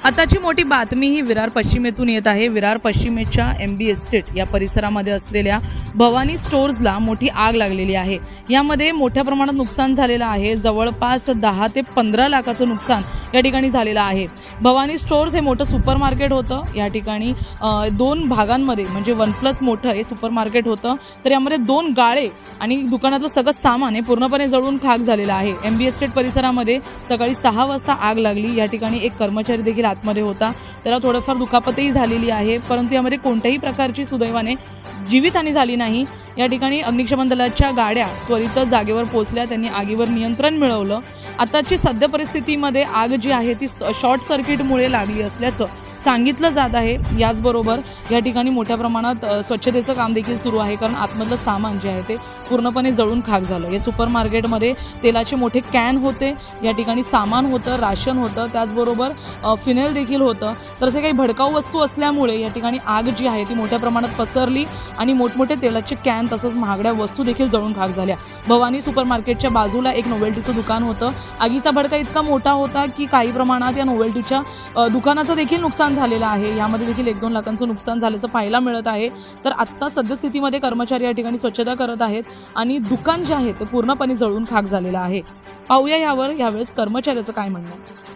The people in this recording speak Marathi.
आताची मोठी बातमी ही विरार पश्चिमेतून येत आहे। विरार पश्चिमेच्या MB एस्टेट या परिसरामध्ये असलेल्या भवानी स्टोर्सला मोठी आग लागलेली आहे। यामध्ये मोठ्या प्रमाणात नुकसान झालेलं आहे। जवळपास 10 ते 15 लाखाचं नुकसान या ठिकाणी झालेलं आहे। भवानी स्टोर्स हे मोठं सुपरमार्केट होतं। या ठिकाणी 2 भागांमध्ये म्हणजे 1+ मोठं हे सुपरमार्केट होतं। तर यामध्ये 2 गाळे आणि दुकानातलं सगळं सामान हे पूर्णपणे जळून खाक झालेलं आहे। MB एस्टेट परिसरामध्ये सकाळी 6 वाजता आग लागली। या ठिकाणी एक कर्मचारी देखील आतमध्ये होता, त्याला थोडंफार दुखापतही झालेली आहे, परंतु यामध्ये कोणत्याही प्रकारची सुदैवाने जीवितहानी झाली नाही। या ठिकाणी अग्निशमन दलाच्या गाड्या त्वरितच जागेवर पोहोचल्या, त्यांनी आगीवर नियंत्रण मिळवलं। आताची सद्य परिस्थितीमध्ये आग जी आहे ती शॉर्ट सर्किटमुळे लागली असल्याचं सांगितलं जात आहे। याचबरोबर या ठिकाणी मोठ्या प्रमाणात स्वच्छतेचं काम देखील सुरू आहे, कारण आतमधलं सामान जे आहे ते पूर्णपणे जळून खाक झालं। या सुपरमार्केटमध्ये तेलाचे मोठे कॅन होते, या ठिकाणी सामान होतं, राशन होतं, त्याचबरोबर फिनेल देखील होतं। तर असे काही भडकाऊ वस्तू असल्यामुळे या ठिकाणी आग जी आहे ती मोठ्या प्रमाणात पसरली आणि मोठमोठे तेलाचे कॅन तसंच महागड्या वस्तू देखील जळून खाक झाल्या। भवानी सुपरमार्केटच्या बाजूला एक नोवेल्टीचं दुकान होतं। आगीचा भडका इतका मोठा होता की काही प्रमाणात या नोवेल्टीच्या दुकानाचं देखील नुकसान झालेलं आहे। यामध्ये देखील 1-2 लाखांचं नुकसान झाल्याचं पाहायला मिळत आहे। तर आत्ता सद्यस्थितीमध्ये कर्मचारी या ठिकाणी स्वच्छता करत आहेत आणि दुकान जे आहे ते पूर्णपणे जळून खाक झालेलं आहे। पाहूया यावेळेस कर्मचाऱ्याचं काय म्हणणं आहे।